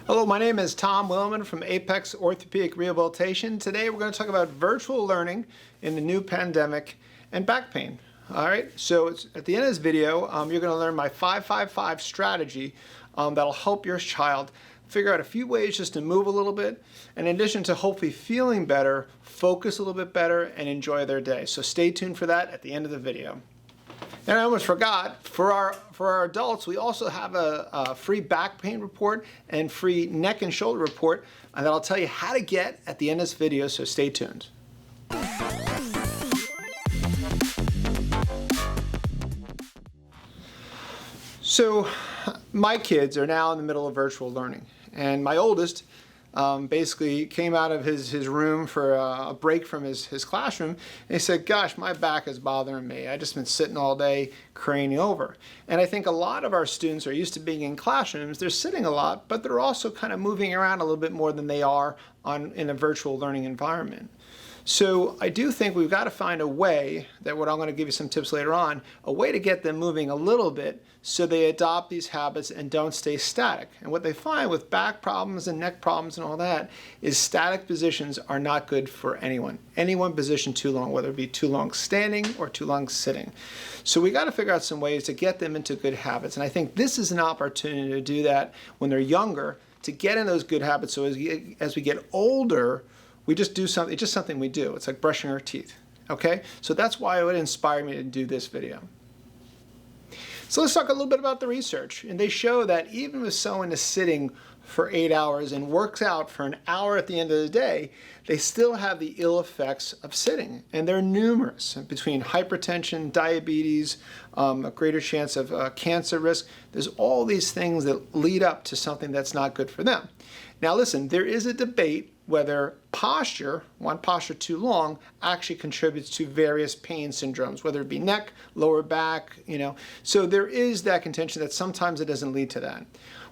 Hello, my name is Tom Willman from Apex Orthopedic Rehabilitation. Today we're going to talk about virtual learning in the new pandemic and back pain. All right, so at the end of this video, you're going to learn my 5-5-5 strategy that'll help your child figure out a few ways just to move a little bit, and in addition to hopefully feeling better, focus a little bit better, and enjoy their day. So stay tuned for that at the end of the video. And I almost forgot, for our adults, we also have a free back pain report and free neck and shoulder report that I'll tell you how to get at the end of this video, so stay tuned. So my kids are now in the middle of virtual learning, and my oldest basically came out of his room for a break from his classroom, and he said, gosh, my back is bothering me. I just been sitting all day craning over. And I think a lot of our students are used to being in classrooms. They're sitting a lot, but they're also kind of moving around a little bit more than they are in a virtual learning environment. So I do think we've got to find a way that, what I'm going to give you some tips later on, a way to get them moving a little bit so they adopt these habits and don't stay static. And what they find with back problems and neck problems and all that is static positions are not good for anyone. Any one position too long, whether it be too long standing or too long sitting. So we got to figure out some ways to get them into good habits. And I think this is an opportunity to do that when they're younger, to get in those good habits. So as we get older, we just do something. It's just something we do. It's like brushing our teeth. Okay? So that's why it would inspire me to do this video. So let's talk a little bit about the research. And they show that even if someone is sitting for 8 hours and works out for an hour at the end of the day, they still have the ill effects of sitting. And they're numerous, between hypertension, diabetes, a greater chance of cancer risk. There's all these things that lead up to something that's not good for them. Now listen, there is a debate whether one posture too long, actually contributes to various pain syndromes, whether it be neck, lower back, So there is that contention that sometimes it doesn't lead to that.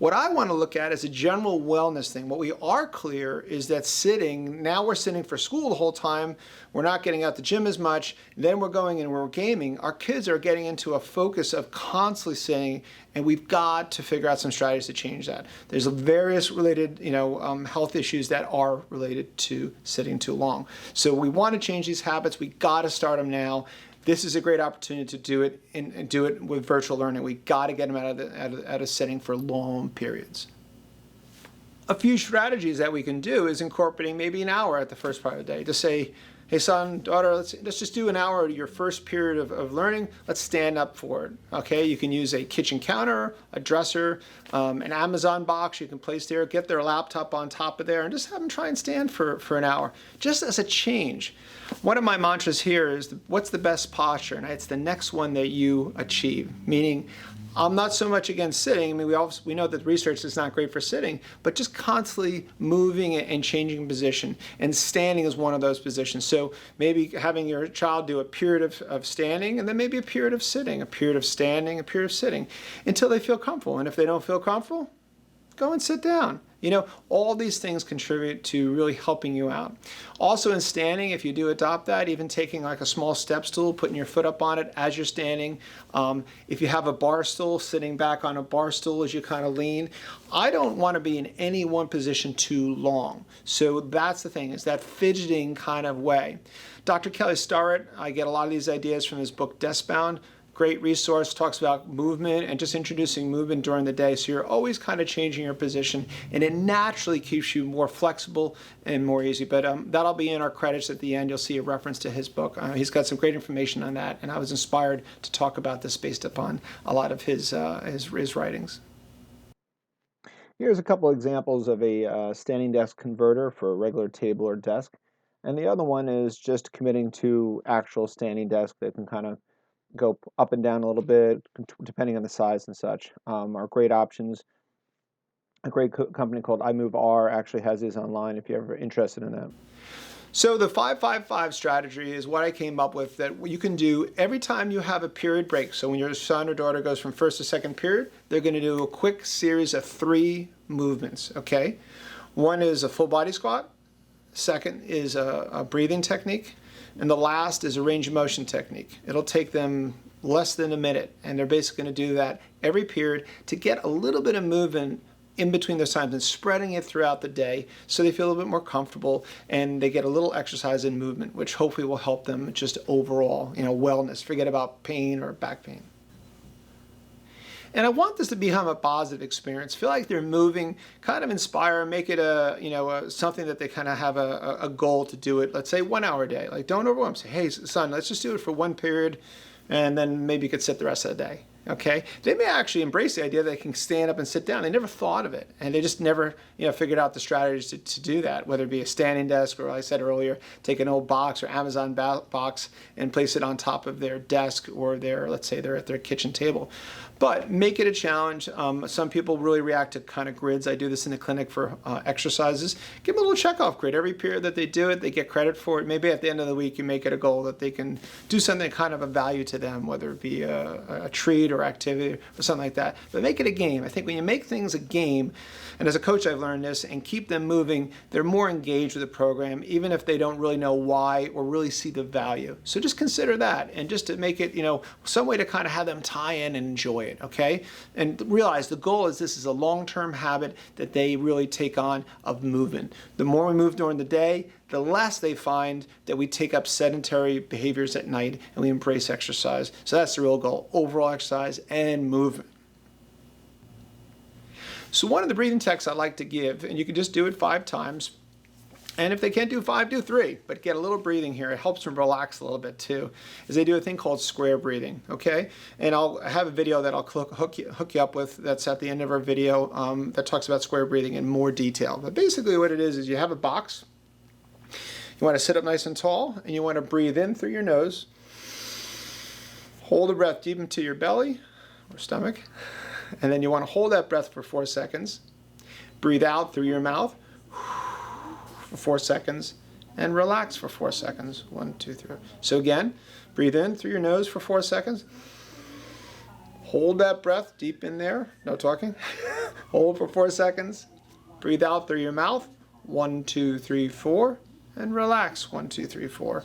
What I want to look at is a general wellness thing. What we are clear is that sitting, now we're sitting for school the whole time, we're not getting out the gym as much, then we're going and we're gaming. Our kids are getting into a focus of constantly sitting, and we've got to figure out some strategies to change that. There's various related, health issues that are related to sitting too long. So we want to change these habits. We got to start them now. This is a great opportunity to do it and do it with virtual learning. We got to get them out of sitting for long periods. A few strategies that we can do is incorporating maybe an hour at the first part of the day. To say, hey son, daughter, let's just do an hour of your first period of learning. Let's stand up for it. Okay, you can use a kitchen counter, a dresser, an Amazon box you can place there, get their laptop on top of there, and just have them try and stand for an hour, just as a change. One of my mantras here is, what's the best posture? And it's the next one that you achieve, meaning I'm not so much against sitting. I mean, we know that research is not great for sitting, but just constantly moving and changing position. And standing is one of those positions. So maybe having your child do a period of standing, and then maybe a period of sitting, a period of standing, a period of sitting, until they feel comfortable. And if they don't feel comfortable, go and sit down. All these things contribute to really helping you out. Also in standing, if you do adopt that, even taking like a small step stool, putting your foot up on it as you're standing. If you have a bar stool, sitting back on a bar stool as you kind of lean. I don't want to be in any one position too long. So that's the thing, is that fidgeting kind of way. Dr. Kelly Starrett, I get a lot of these ideas from his book, Deskbound. Great resource, talks about movement and just introducing movement during the day. So you're always kind of changing your position, and it naturally keeps you more flexible and more easy. But that'll be in our credits at the end. You'll see a reference to his book. He's got some great information on that, and I was inspired to talk about this based upon a lot of his writings. Here's a couple examples of a standing desk converter for a regular table or desk. And the other one is just committing to actual standing desk that can kind of go up and down a little bit, depending on the size and such, are great options. A great company called iMoveR actually has these online if you're ever interested in that. So the 5-5-5 strategy is what I came up with that you can do every time you have a period break. So when your son or daughter goes from first to second period, they're going to do a quick series of 3 movements, okay? One is a full body squat. Second is a breathing technique. And the last is a range of motion technique. It'll take them less than a minute, and they're basically going to do that every period to get a little bit of movement in between those times and spreading it throughout the day so they feel a little bit more comfortable and they get a little exercise and movement, which hopefully will help them just overall, wellness. Forget about pain or back pain. And I want this to become a positive experience. Feel like they're moving, kind of inspire, make it something that they kind of have a goal to do it. Let's say 1 hour a day. Like, don't overwhelm. Say, hey, son, let's just do it for one period, and then maybe you could sit the rest of the day. Okay, they may actually embrace the idea that they can stand up and sit down. They never thought of it, and they just never, figured out the strategies to do that. Whether it be a standing desk, or like I said earlier, take an old box or Amazon box and place it on top of their desk, or let's say they're at their kitchen table. But make it a challenge. Some people really react to kind of grids. I do this in the clinic for exercises. Give them a little checkoff grid. Every period that they do it, they get credit for it. Maybe at the end of the week, you make it a goal that they can do something kind of a value to them, whether it be a treat or activity or something like that. But make it a game. I think when you make things a game, and as a coach I've learned this, and keep them moving, they're more engaged with the program, even if they don't really know why or really see the value. So just consider that, and just to make it, some way to kind of have them tie in and enjoy it, okay? And realize the goal is this is a long-term habit that they really take on of movement. The more we move during the day, the less they find that we take up sedentary behaviors at night and we embrace exercise. So that's the real goal, overall exercise and movement. So one of the breathing techniques I like to give, and you can just do it 5 times, and if they can't do 5, do 3, but get a little breathing here. It helps them relax a little bit too, is they do a thing called square breathing, okay? And I'll have a video that I'll hook you up with that's at the end of our video that talks about square breathing in more detail. But basically what it is you have a box. You want to sit up nice and tall, and you want to breathe in through your nose. Hold the breath deep into your belly or stomach, and then you want to hold that breath for 4 seconds. Breathe out through your mouth for 4 seconds, and relax for 4 seconds. 1, 2, 3. So again, breathe in through your nose for 4 seconds. Hold that breath deep in there. No talking. Hold for 4 seconds. Breathe out through your mouth. 1, 2, 3, 4. And relax. 1, 2, 3, 4.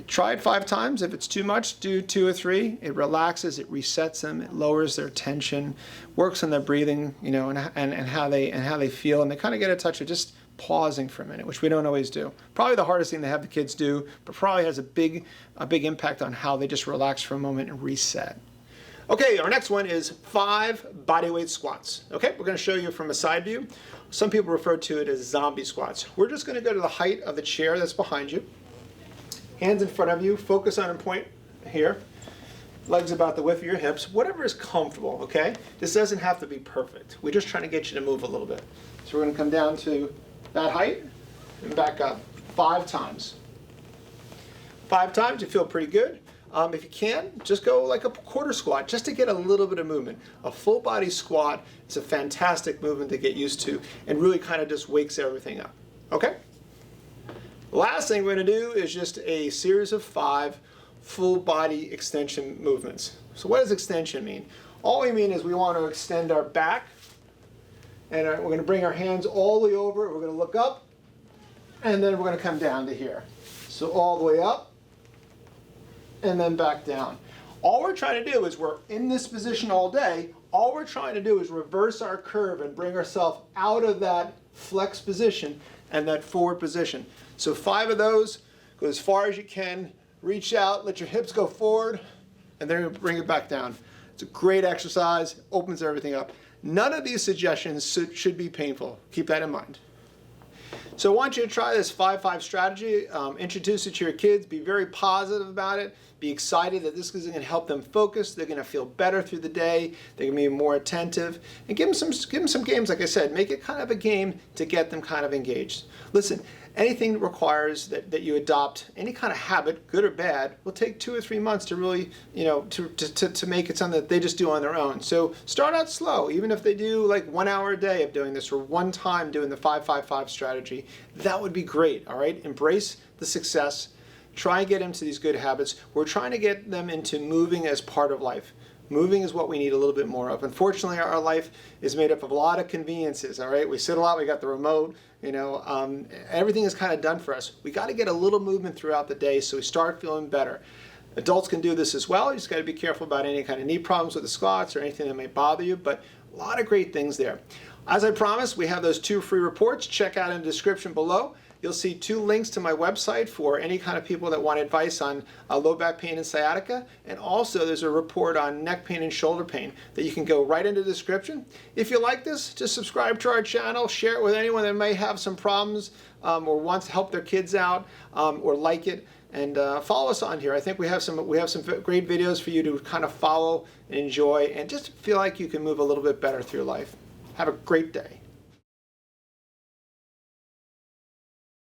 Try it 5 times. If it's too much, do 2 or 3. It relaxes, it resets them, it lowers their tension, works on their breathing, and how they feel, and they kind of get a touch of just pausing for a minute, which we don't always do. Probably the hardest thing to have the kids do, but probably has a big impact on how they just relax for a moment and reset. Okay, our next one is 5 bodyweight squats. Okay, we're going to show you from a side view. Some people refer to it as zombie squats. We're just going to go to the height of the chair that's behind you. Hands in front of you, focus on a point here. Legs about the width of your hips, whatever is comfortable, okay? This doesn't have to be perfect. We're just trying to get you to move a little bit. So we're going to come down to that height and back up 5 times. 5 times, you feel pretty good. If you can, just go like a quarter squat just to get a little bit of movement. A full body squat is a fantastic movement to get used to and really kind of just wakes everything up. Okay? The last thing we're going to do is just a series of 5 full body extension movements. So what does extension mean? All we mean is we want to extend our back, and we're going to bring our hands all the way over. We're going to look up, and then we're going to come down to here. So all the way up, and then back down. All we're trying to do is we're in this position all day. All we're trying to do is reverse our curve and bring ourselves out of that flex position and that forward position. So 5 of those, go as far as you can, reach out, let your hips go forward, and then bring it back down. It's a great exercise, opens everything up. None of these suggestions should be painful. Keep that in mind. So I want you to try this 5-5 strategy, introduce it to your kids, be very positive about it, be excited that this is going to help them focus, they're going to feel better through the day, they're going to be more attentive, and give them some games, like I said, make it kind of a game to get them kind of engaged. Listen, anything that requires that you adopt any kind of habit, good or bad, will take 2 or 3 months to really, to make it something that they just do on their own. So start out slow, even if they do like 1 hour a day of doing this or 1 time doing the 5-5-5 strategy, that would be great, all right? Embrace the success. Try and get them to these good habits. We're trying to get them into moving as part of life. Moving is what we need a little bit more of. Unfortunately, our life is made up of a lot of conveniences, all right? We sit a lot, we got the remote, everything is kind of done for us. We got to get a little movement throughout the day so we start feeling better. Adults can do this as well. You just got to be careful about any kind of knee problems with the squats or anything that may bother you, but a lot of great things there. As I promised, we have those 2 free reports. Check out in the description below. You'll see 2 links to my website for any kind of people that want advice on low back pain and sciatica. And also there's a report on neck pain and shoulder pain that you can go right into the description. If you like this, just subscribe to our channel, share it with anyone that may have some problems or wants to help their kids out or like it. And follow us on here. I think we have some great videos for you to kind of follow and enjoy and just feel like you can move a little bit better through life. Have a great day.